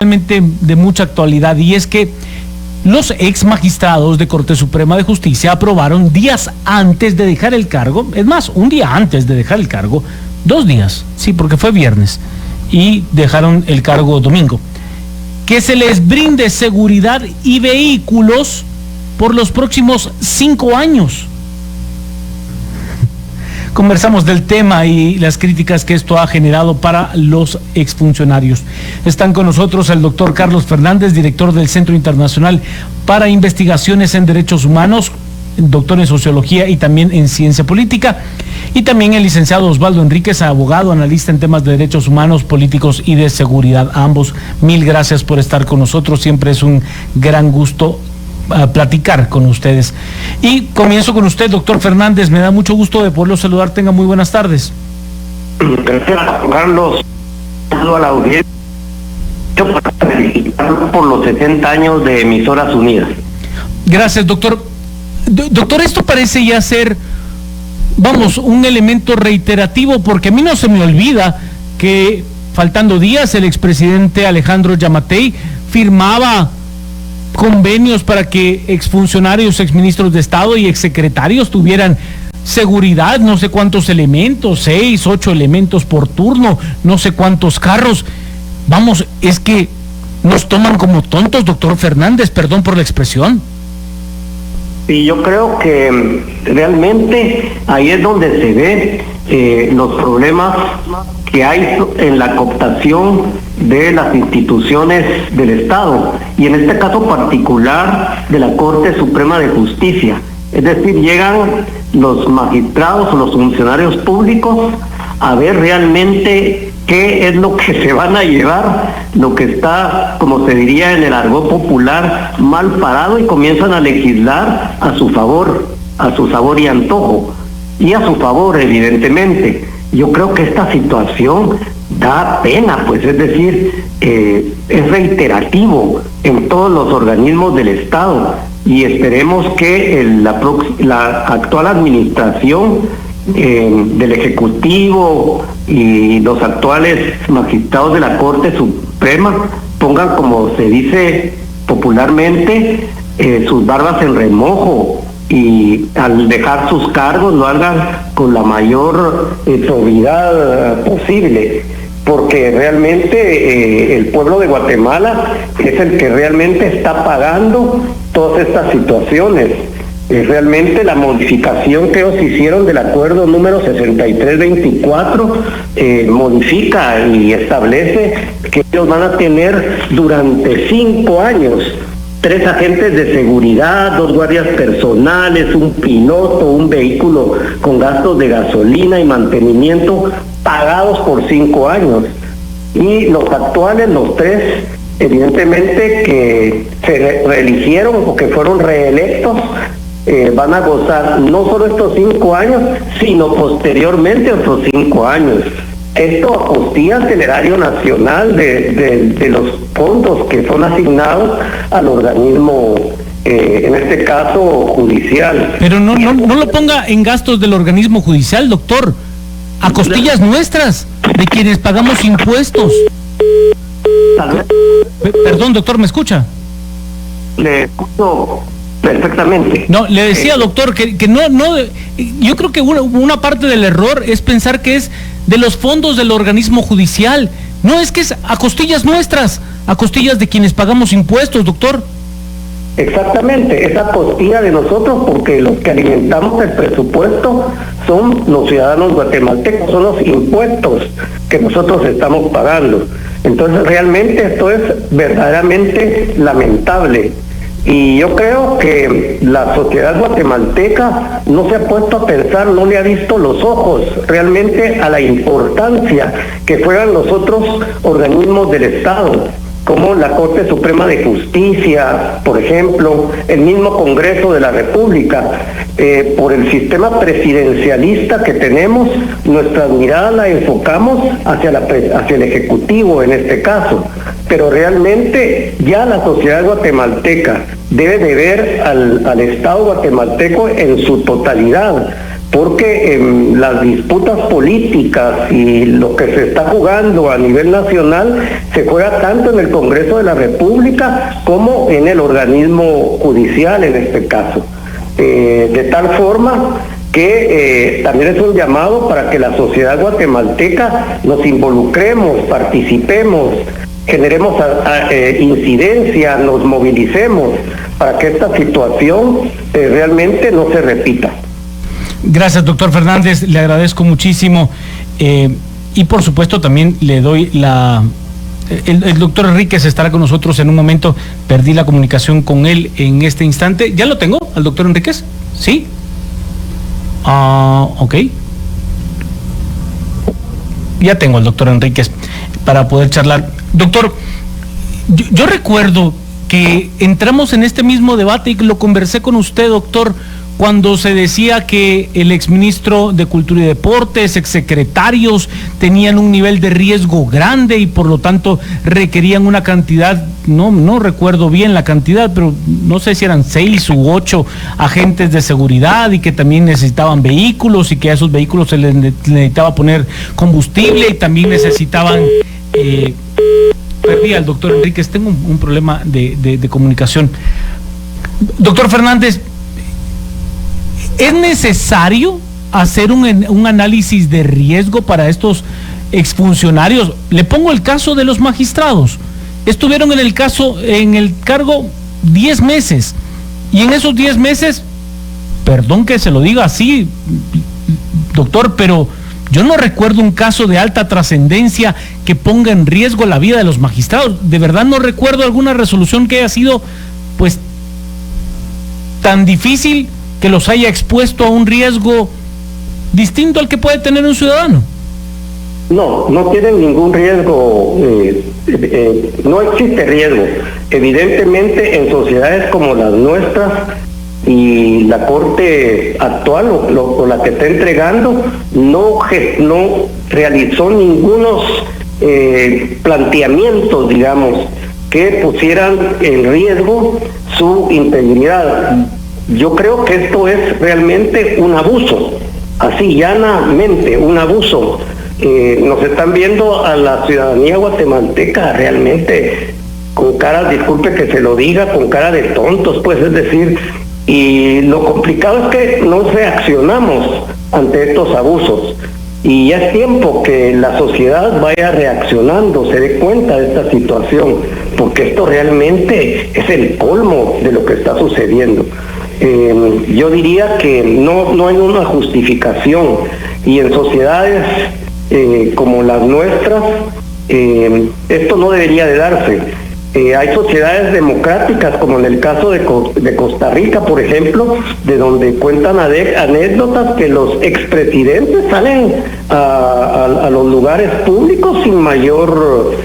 realmente de mucha actualidad, y es que los ex magistrados de Corte Suprema de Justicia aprobaron días antes de dejar el cargo, es más, un día antes de dejar el cargo, 2 días, sí, porque fue viernes, y dejaron el cargo domingo, que se les brinde seguridad y vehículos por los próximos 5 años. Conversamos del tema y las críticas que esto ha generado para los exfuncionarios. Están con nosotros el doctor Carlos Fernández, director del Centro Internacional para Investigaciones en Derechos Humanos, doctor en Sociología y también en Ciencia Política, y también el licenciado Osvaldo Enríquez, abogado, analista en temas de derechos humanos, políticos y de seguridad. A ambos, mil gracias por estar con nosotros. Siempre es un gran gusto platicar con ustedes. Y comienzo con usted, doctor Fernández. Me da mucho gusto de poderlo saludar. Tenga muy buenas tardes. Gracias, Carlos. Saludo a la audiencia por los 60 años de Emisoras Unidas. Gracias, doctor. Doctor, esto parece ya ser, vamos, un elemento reiterativo, porque a mí no se me olvida que faltando días el expresidente Alejandro Yamatei firmaba convenios para que exfuncionarios, exministros de Estado y exsecretarios tuvieran seguridad, no sé cuántos elementos, 6, 8 elementos por turno, no sé cuántos carros. Vamos, es que nos toman como tontos, doctor Fernández, perdón por la expresión. Y yo creo que realmente ahí es donde se ve los problemas que hay en la cooptación de las instituciones del Estado, y en este caso particular de la Corte Suprema de Justicia. Es decir, llegan los magistrados o los funcionarios públicos a ver realmente qué es lo que se van a llevar, lo que está, como se diría en el argot popular, mal parado, y comienzan a legislar a su favor, a su sabor y antojo, y a su favor, evidentemente. Yo creo que esta situación da pena, pues, es decir, es reiterativo en todos los organismos del Estado, y esperemos que la actual administración del Ejecutivo y los actuales magistrados de la Corte Suprema pongan, como se dice popularmente, sus barbas en remojo, y al dejar sus cargos lo hagan con la mayor probidad posible, porque realmente el pueblo de Guatemala es el que realmente está pagando todas estas situaciones. Realmente la modificación que ellos hicieron del acuerdo número 6324 modifica y establece que ellos van a tener durante 5 años 3 agentes de seguridad, 2 guardias personales, un piloto, un vehículo con gastos de gasolina y mantenimiento pagados por 5 años. Y los actuales, los 3, evidentemente que se reeligieron o que fueron reelectos, van a gozar no solo estos 5 años, sino posteriormente otros 5 años. Esto a costillas del erario nacional, de los fondos que son asignados al organismo, en este caso judicial. Pero no lo ponga en gastos del organismo judicial, doctor, a costillas nuestras, de quienes pagamos impuestos. Perdón, doctor, ¿me escucha? Le escucho perfectamente. No, le decía, doctor, que no, yo creo que una parte del error es pensar que es de los fondos del organismo judicial. No, es que es a costillas nuestras, a costillas de quienes pagamos impuestos, doctor. Exactamente, esa costilla de nosotros, porque los que alimentamos el presupuesto son los ciudadanos guatemaltecos, son los impuestos que nosotros estamos pagando. Entonces realmente esto es verdaderamente lamentable. Y yo creo que la sociedad guatemalteca no se ha puesto a pensar, no le ha visto los ojos realmente a la importancia que juegan los otros organismos del Estado, como la Corte Suprema de Justicia, por ejemplo, el mismo Congreso de la República. Por el sistema presidencialista que tenemos, nuestra mirada la enfocamos hacia el Ejecutivo en este caso, pero realmente ya la sociedad guatemalteca debe de ver al Estado guatemalteco en su totalidad, porque las disputas políticas y lo que se está jugando a nivel nacional se juega tanto en el Congreso de la República como en el organismo judicial en este caso. De tal forma que también es un llamado para que la sociedad guatemalteca nos involucremos, participemos, generemos incidencia, nos movilicemos para que esta situación realmente no se repita. Gracias, doctor Fernández, le agradezco muchísimo y por supuesto también le doy el doctor Enríquez estará con nosotros en un momento. Perdí la comunicación con él en este instante. ¿Ya lo tengo, al doctor Enríquez? ¿Sí? Ok. Ya tengo al doctor Enríquez para poder charlar. Doctor, yo recuerdo que entramos en este mismo debate y lo conversé con usted, doctor, cuando se decía que el exministro de Cultura y Deportes, exsecretarios, tenían un nivel de riesgo grande y por lo tanto requerían una cantidad, no recuerdo bien la cantidad, pero no sé si eran 6 u 8 agentes de seguridad y que también necesitaban vehículos y que a esos vehículos se les necesitaba poner combustible y también necesitaban... Perdí al doctor Enríquez, tengo un problema de comunicación. Doctor Fernández, ¿es necesario hacer un análisis de riesgo para estos exfuncionarios? Le pongo el caso de los magistrados. Estuvieron en el cargo 10 meses. Y en esos 10 meses, perdón que se lo diga así, doctor, pero yo no recuerdo un caso de alta trascendencia que ponga en riesgo la vida de los magistrados. De verdad no recuerdo alguna resolución que haya sido, pues, tan difícil que los haya expuesto a un riesgo distinto al que puede tener un ciudadano. No tienen ningún riesgo, no existe riesgo. Evidentemente en sociedades como las nuestras y la Corte actual o la que está entregando no realizó ningunos planteamientos, digamos, que pusieran en riesgo su integridad. Yo creo que esto es realmente un abuso, así llanamente, un abuso. Nos están viendo a la ciudadanía guatemalteca realmente con cara, disculpe que se lo diga, con cara de tontos, pues, es decir, y lo complicado es que no reaccionamos ante estos abusos. Y ya es tiempo que la sociedad vaya reaccionando, se dé cuenta de esta situación, porque esto realmente es el colmo de lo que está sucediendo. Yo diría que no hay una justificación, y en sociedades como las nuestras esto no debería de darse. Hay sociedades democráticas, como en el caso de Costa Rica, por ejemplo, de donde cuentan anécdotas que los expresidentes salen a los lugares públicos sin mayor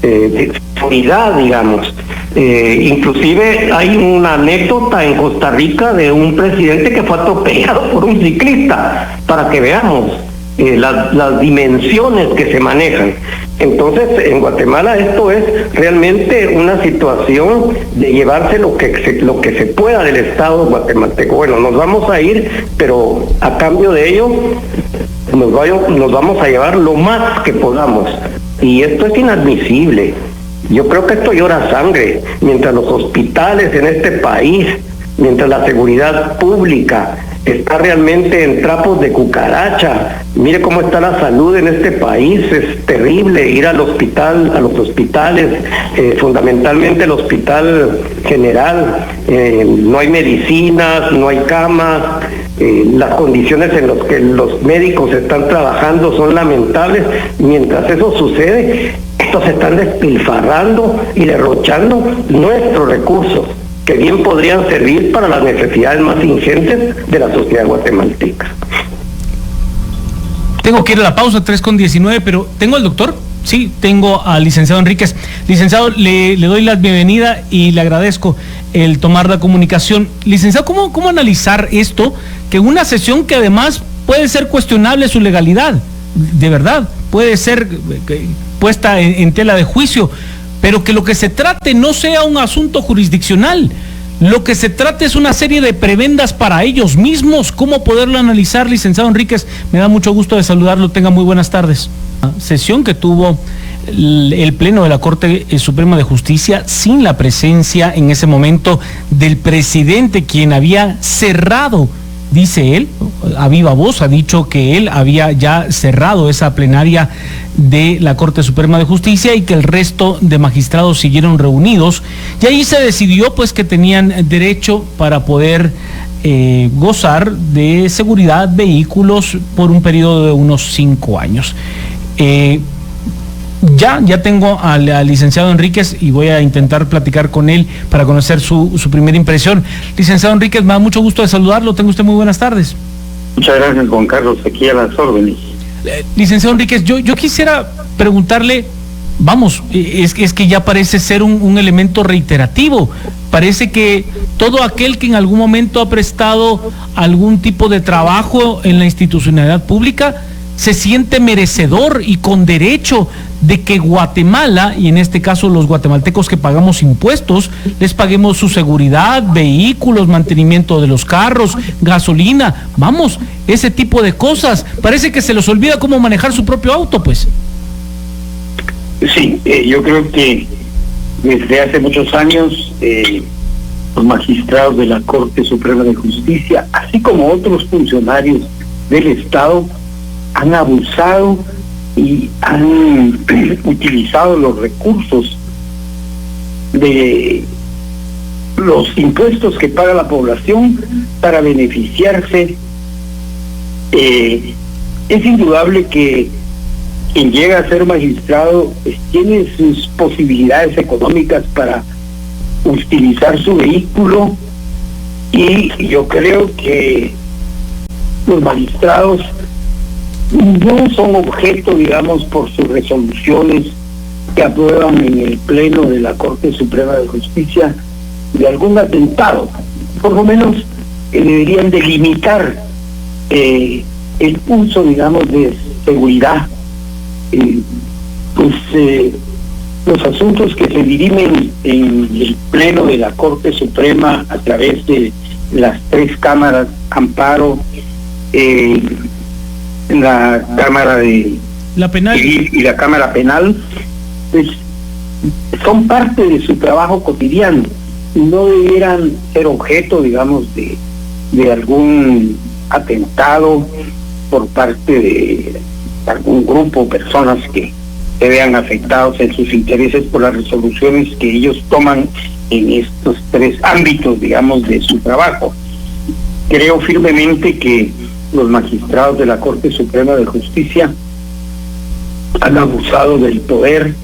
seguridad, digamos. Inclusive hay una anécdota en Costa Rica de un presidente que fue atropellado por un ciclista, para que veamos las dimensiones que se manejan. Entonces, en Guatemala esto es realmente una situación de llevarse lo que se pueda del Estado guatemalteco. Bueno, nos vamos a ir, pero a cambio de ello nos vamos a llevar lo más que podamos. Y esto es inadmisible. Yo creo que esto llora sangre. Mientras los hospitales en este país, mientras la seguridad pública está realmente en trapos de cucaracha. Mire cómo está la salud en este país, es terrible ir a los hospitales, fundamentalmente el Hospital General, no hay medicinas, no hay camas, las condiciones en las que los médicos están trabajando son lamentables. Mientras eso sucede, estos se están despilfarrando y derrochando nuestros recursos, que bien podrían servir para las necesidades más ingentes de la sociedad guatemalteca. Tengo que ir a la pausa, 3:19, pero ¿tengo al doctor? Sí, tengo al licenciado Enríquez. Licenciado, le doy la bienvenida y le agradezco el tomar la comunicación. Licenciado, ¿cómo analizar esto? Que una sesión que además puede ser cuestionable su legalidad, de verdad, puede ser puesta en tela de juicio, pero que lo que se trate no sea un asunto jurisdiccional. Lo que se trata es una serie de prebendas para ellos mismos. ¿Cómo poderlo analizar, licenciado Enríquez? Me da mucho gusto de saludarlo. Tenga muy buenas tardes. Sesión que tuvo el Pleno de la Corte Suprema de Justicia sin la presencia en ese momento del presidente, quien había cerrado, dice él, a viva voz, ha dicho que él había ya cerrado esa plenaria de la Corte Suprema de Justicia y que el resto de magistrados siguieron reunidos, y ahí se decidió pues que tenían derecho para poder gozar de seguridad, vehículos por un periodo de unos 5 años. Ya tengo al licenciado Enríquez y voy a intentar platicar con él para conocer su primera impresión. Licenciado Enríquez, me da mucho gusto de saludarlo. Tenga usted muy buenas tardes. Muchas gracias, Juan Carlos, aquí a las órdenes. Licenciado Enríquez, yo quisiera preguntarle, vamos, es que ya parece ser un elemento reiterativo. Parece que todo aquel que en algún momento ha prestado algún tipo de trabajo en la institucionalidad pública se siente merecedor y con derecho de que Guatemala, y en este caso los guatemaltecos que pagamos impuestos, les paguemos su seguridad, vehículos, mantenimiento de los carros, gasolina, vamos, ese tipo de cosas. Parece que se les olvida cómo manejar su propio auto, pues. Sí, yo creo que desde hace muchos años los magistrados de la Corte Suprema de Justicia, así como otros funcionarios del Estado, han abusado y han utilizado los recursos de los impuestos que paga la población para beneficiarse. Es indudable que quien llega a ser magistrado pues tiene sus posibilidades económicas para utilizar su vehículo, y yo creo que los magistrados no son objeto, digamos, por sus resoluciones que aprueban en el Pleno de la Corte Suprema de Justicia, de algún atentado. Por lo menos deberían delimitar el uso, digamos, de seguridad. Los asuntos que se dirimen en el Pleno de la Corte Suprema a través de las 3 cámaras, amparo, la Cámara de la penal y la Cámara Penal, pues son parte de su trabajo cotidiano y no debieran ser objeto, digamos, de algún atentado por parte de algún grupo o personas que se vean afectados en sus intereses por las resoluciones que ellos toman en estos 3 ámbitos, digamos, de su trabajo. Creo firmemente que los magistrados de la Corte Suprema de Justicia han abusado del poder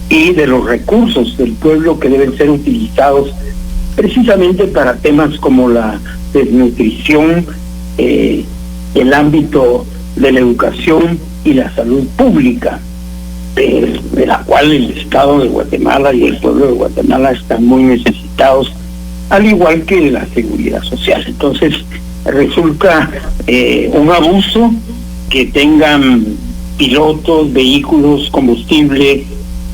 y de los recursos del pueblo que deben ser utilizados precisamente para temas como la desnutrición, el ámbito de la educación y la salud pública, de la cual el Estado de Guatemala y el pueblo de Guatemala están muy necesitados, al igual que la seguridad social. Entonces, resulta un abuso que tengan pilotos, vehículos, combustible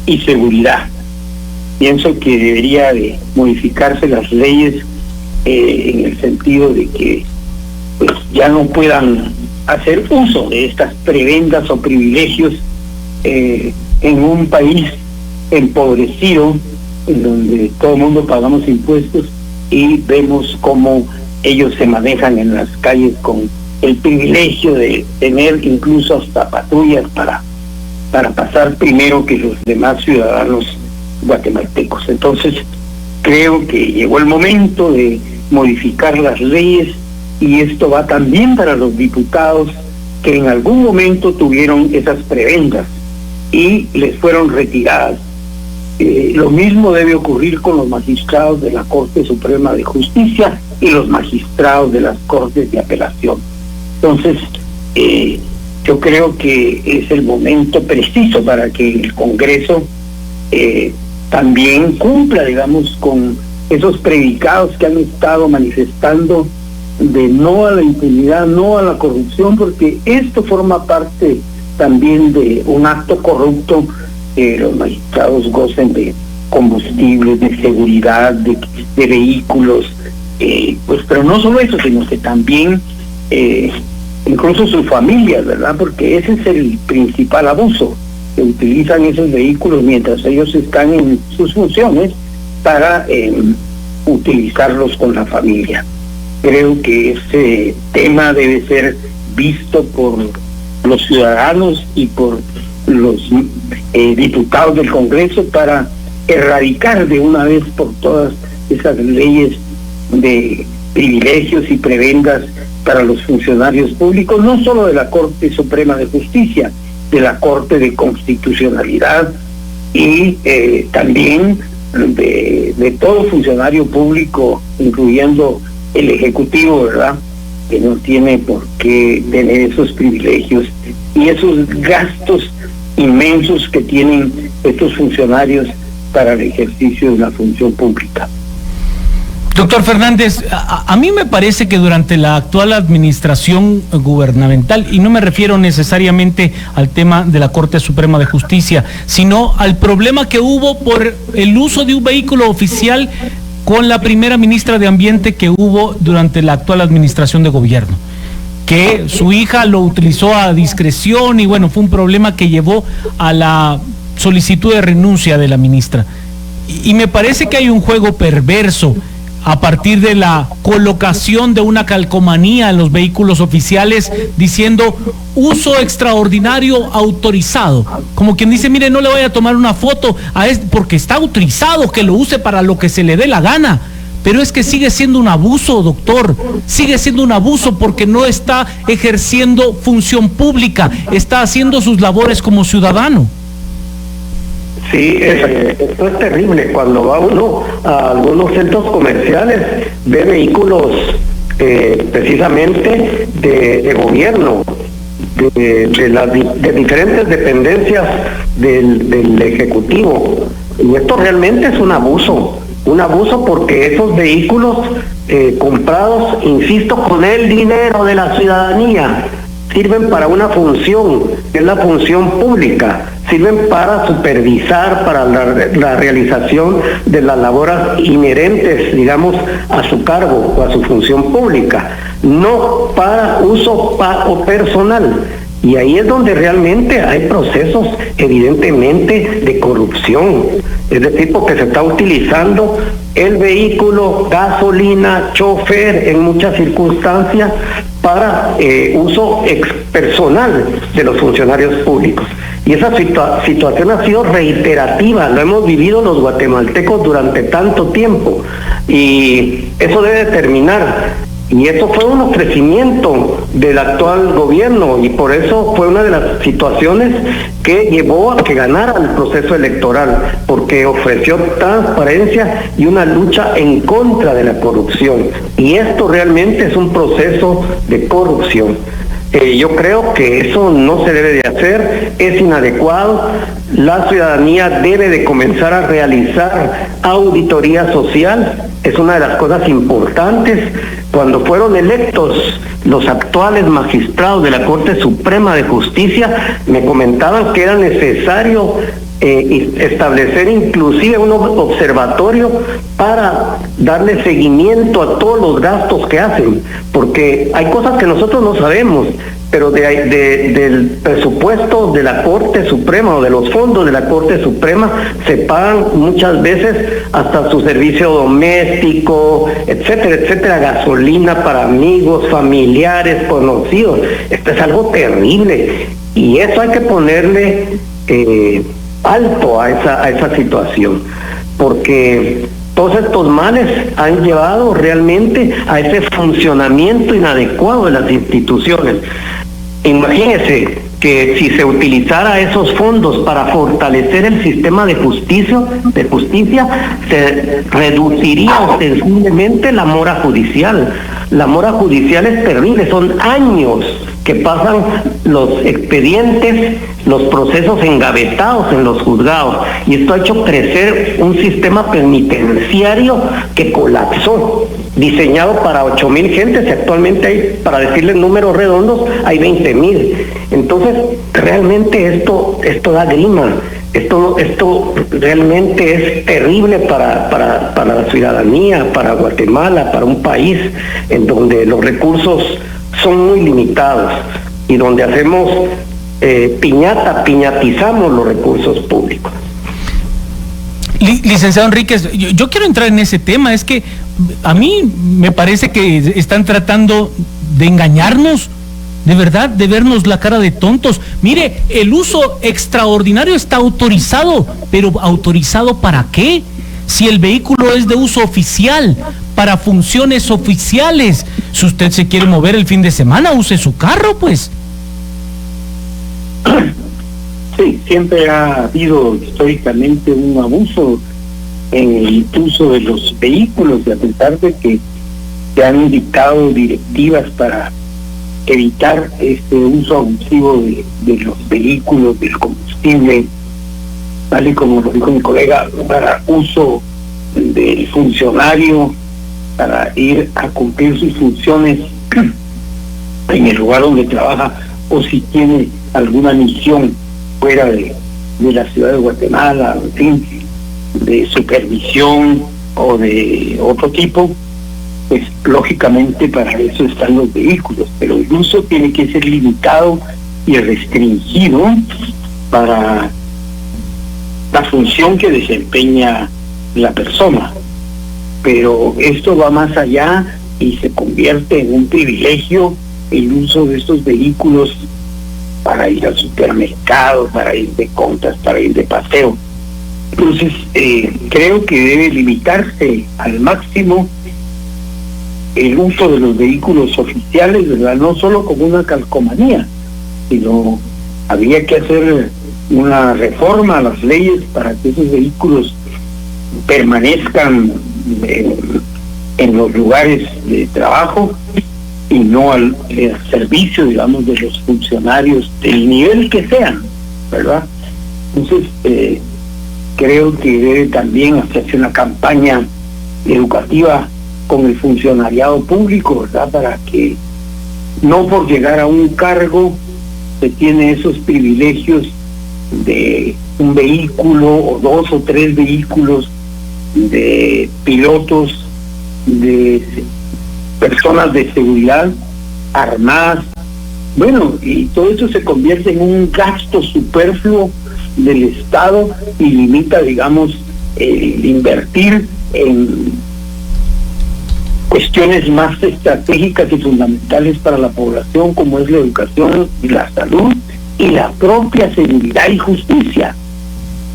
y seguridad. Pienso que debería de modificarse las leyes en el sentido de que pues ya no puedan hacer uso de estas prebendas o privilegios en un país empobrecido, en donde todo el mundo pagamos impuestos y vemos cómo ellos se manejan en las calles con el privilegio de tener incluso hasta patrullas para pasar primero que los demás ciudadanos guatemaltecos. Entonces, creo que llegó el momento de modificar las leyes, y esto va también para los diputados que en algún momento tuvieron esas prebendas y les fueron retiradas. Lo mismo debe ocurrir con los magistrados de la Corte Suprema de Justicia y los magistrados de las Cortes de Apelación. Entonces, yo creo que es el momento preciso para que el Congreso también cumpla, digamos, con esos predicados que han estado manifestando de no a la impunidad, no a la corrupción, porque esto forma parte también de un acto corrupto, que los magistrados gocen de combustibles, de seguridad, de vehículos, pues, pero no solo eso, sino que también incluso sus familias, ¿verdad? Porque ese es el principal abuso, que utilizan esos vehículos mientras ellos están en sus funciones para utilizarlos con la familia. Creo que ese tema debe ser visto por los ciudadanos y por los diputados del Congreso para erradicar de una vez por todas esas leyes de privilegios y prebendas para los funcionarios públicos, no solo de la Corte Suprema de Justicia, de la Corte de Constitucionalidad y también de todo funcionario público, incluyendo el Ejecutivo, ¿verdad?, que no tiene por qué tener esos privilegios y esos gastos inmensos que tienen estos funcionarios para el ejercicio de la función pública. Doctor Fernández, a mí me parece que durante la actual administración gubernamental, y no me refiero necesariamente al tema de la Corte Suprema de Justicia, sino al problema que hubo por el uso de un vehículo oficial con la primera ministra de Ambiente que hubo durante la actual administración de gobierno, que su hija lo utilizó a discreción y bueno, fue un problema que llevó a la solicitud de renuncia de la ministra. Y me parece que hay un juego perverso a partir de la colocación de una calcomanía en los vehículos oficiales diciendo uso extraordinario autorizado, como quien dice, mire, no le voy a tomar una foto a este porque está autorizado que lo use para lo que se le dé la gana. Pero es que sigue siendo un abuso, doctor, sigue siendo un abuso porque no está ejerciendo función pública, está haciendo sus labores como ciudadano. Sí, esto es terrible. Cuando va uno a algunos centros comerciales, ve vehículos precisamente de gobierno, de diferentes dependencias del Ejecutivo. Y esto realmente es un abuso porque esos vehículos comprados, insisto, con el dinero de la ciudadanía, sirven para una función, que es la función pública, sirven para supervisar, para la realización de las labores inherentes, digamos, a su cargo o a su función pública, no para uso personal. Y ahí es donde realmente hay procesos, evidentemente, de corrupción. Es decir, porque se está utilizando el vehículo, gasolina, chofer, en muchas circunstancias, para uso personal de los funcionarios públicos. Y esa situación ha sido reiterativa, lo hemos vivido los guatemaltecos durante tanto tiempo. Y eso debe terminar. Y eso fue un ofrecimiento del actual gobierno y por eso fue una de las situaciones que llevó a que ganara el proceso electoral, porque ofreció transparencia y una lucha en contra de la corrupción. Y esto realmente es un proceso de corrupción. Yo creo que eso no se debe de hacer, es inadecuado. La ciudadanía debe de comenzar a realizar auditoría social, es una de las cosas importantes. Cuando fueron electos los actuales magistrados de la Corte Suprema de Justicia, me comentaban que era necesario establecer inclusive un observatorio para darle seguimiento a todos los gastos que hacen, porque hay cosas que nosotros no sabemos, pero del presupuesto de la Corte Suprema o de los fondos de la Corte Suprema se pagan muchas veces hasta su servicio doméstico, etcétera, etcétera, gasolina para amigos, familiares, conocidos. Esto es algo terrible y eso hay que ponerle alto a esa situación, porque todos estos males han llevado realmente a ese funcionamiento inadecuado de las instituciones. Imagínese que si se utilizara esos fondos para fortalecer el sistema de justicia, se reduciría ostensiblemente la mora judicial. La mora judicial es terrible, son años que pasan los expedientes, los procesos engavetados en los juzgados, y esto ha hecho crecer un sistema penitenciario que colapsó, diseñado para 8,000 gentes, y actualmente hay, para decirles números redondos, hay 20,000. Entonces, realmente esto da grima. Esto realmente es terrible para la ciudadanía, para Guatemala, para un país en donde los recursos son muy limitados y donde hacemos piñatizamos los recursos públicos. Licenciado Enríquez, yo quiero entrar en ese tema. Es que a mí me parece que están tratando de engañarnos, de verdad, de vernos la cara de tontos. Mire, el uso extraordinario está autorizado, pero ¿autorizado para qué? Si el vehículo es de uso oficial, para funciones oficiales. Si usted se quiere mover el fin de semana, use su carro, pues. Sí, siempre ha habido históricamente un abuso en el uso de los vehículos, y a pesar de que se han dictado directivas para evitar este uso abusivo de los vehículos, del combustible, tal y como lo dijo mi colega, para uso del funcionario, para ir a cumplir sus funciones en el lugar donde trabaja, o si tiene alguna misión fuera de la ciudad de Guatemala, en fin, de supervisión o de otro tipo, pues lógicamente para eso están los vehículos, pero el uso tiene que ser limitado y restringido para la función que desempeña la persona. Pero esto va más allá y se convierte en un privilegio el uso de estos vehículos para ir al supermercado, para ir de compras, para ir de paseo. Entonces, creo que debe limitarse al máximo el uso de los vehículos oficiales, ¿verdad? No solo como una calcomanía, sino habría que hacer una reforma a las leyes para que esos vehículos permanezcan en los lugares de trabajo y no al servicio, digamos, de los funcionarios del nivel que sean, ¿verdad? Entonces, creo que debe también hacerse una campaña educativa con el funcionariado público, ¿verdad? Para que no por llegar a un cargo se tiene esos privilegios de un vehículo o 2 o 3 vehículos, de pilotos, de personas de seguridad armadas. Bueno, y todo eso se convierte en un gasto superfluo del Estado y limita, digamos, el invertir en cuestiones más estratégicas y fundamentales para la población, como es la educación y la salud y la propia seguridad y justicia.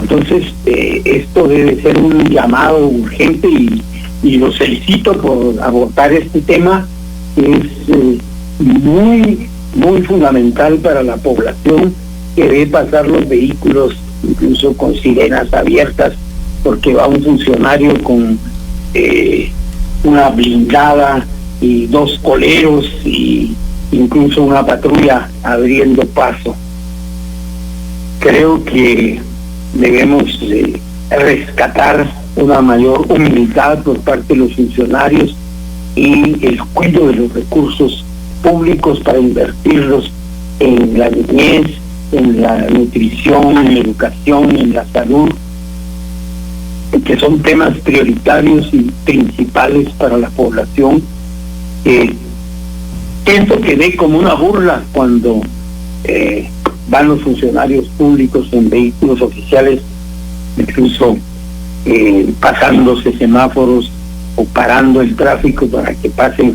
Entonces, esto debe ser un llamado urgente y los felicito por abordar este tema, que es muy, muy fundamental para la población, que ve pasar los vehículos incluso con sirenas abiertas, porque va un funcionario con una blindada y 2 coleros y incluso una patrulla abriendo paso. Creo que debemos rescatar una mayor humildad por parte de los funcionarios y el cuidado de los recursos públicos para invertirlos en la niñez, en la nutrición, en la educación, en la salud, que son temas prioritarios y principales para la población. Pienso que ve como una burla cuando van los funcionarios públicos en vehículos oficiales, incluso pasándose semáforos o parando el tráfico para que pasen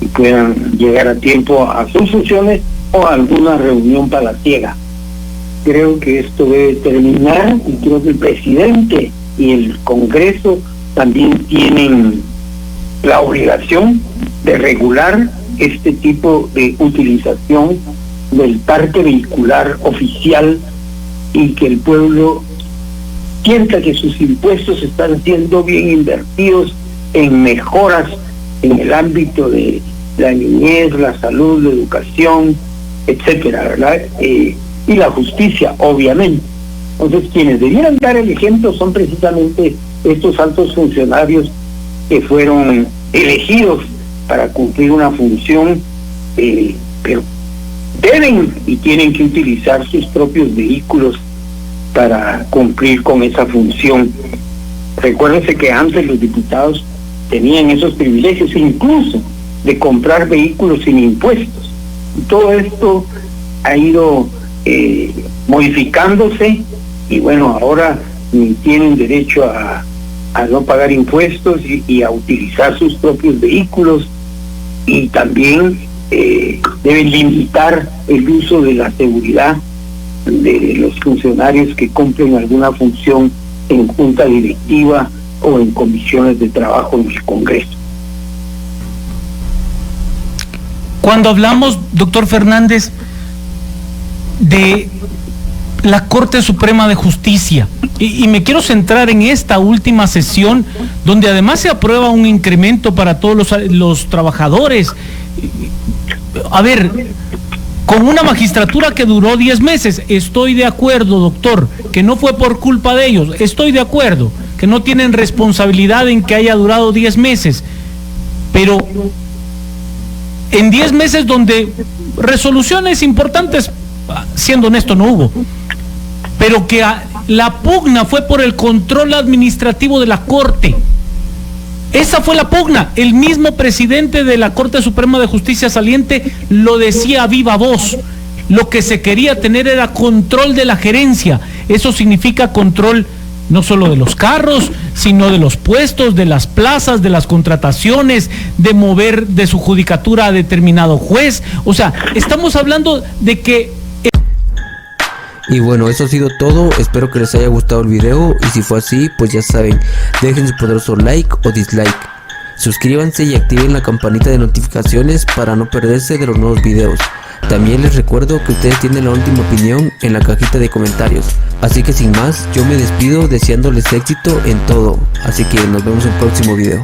y puedan llegar a tiempo a sus funciones o a alguna reunión palaciega. Creo que esto debe terminar y creo que el presidente y el Congreso también tienen la obligación de regular este tipo de utilización del parque vehicular oficial y que el pueblo sienta que sus impuestos están siendo bien invertidos en mejoras en el ámbito de la niñez, la salud, la educación, etcétera, ¿verdad? Y la justicia, obviamente. Entonces, quienes debieran dar el ejemplo son precisamente estos altos funcionarios que fueron elegidos para cumplir una función, pero deben y tienen que utilizar sus propios vehículos para cumplir con esa función. Recuérdense que antes los diputados tenían esos privilegios, incluso de comprar vehículos sin impuestos. Todo esto ha ido modificándose, y bueno, ahora tienen derecho a no pagar impuestos y a utilizar sus propios vehículos, y también deben limitar el uso de la seguridad de los funcionarios que cumplen alguna función en junta directiva o en comisiones de trabajo en el Congreso. Cuando hablamos, doctor Fernández, de la Corte Suprema de Justicia, y me quiero centrar en esta última sesión, donde además se aprueba un incremento para todos los trabajadores. A ver, con una magistratura que duró 10 meses, estoy de acuerdo, doctor, que no fue por culpa de ellos, estoy de acuerdo, que no tienen responsabilidad en que haya durado 10 meses, pero en 10 meses donde resoluciones importantes, siendo honesto, no hubo, pero que la pugna fue por el control administrativo de la Corte. Esa fue la pugna. El mismo presidente de la Corte Suprema de Justicia saliente lo decía a viva voz. Lo que se quería tener era control de la gerencia. Eso significa control no solo de los carros, sino de los puestos, de las plazas, de las contrataciones, de mover de su judicatura a determinado juez. O sea, estamos hablando de que... Y bueno, eso ha sido todo, espero que les haya gustado el video, y si fue así, pues ya saben, dejen su poderoso like o dislike, suscríbanse y activen la campanita de notificaciones para no perderse de los nuevos videos. También les recuerdo que ustedes tienen la última opinión en la cajita de comentarios, así que sin más, yo me despido deseándoles éxito en todo, así que nos vemos en el próximo video.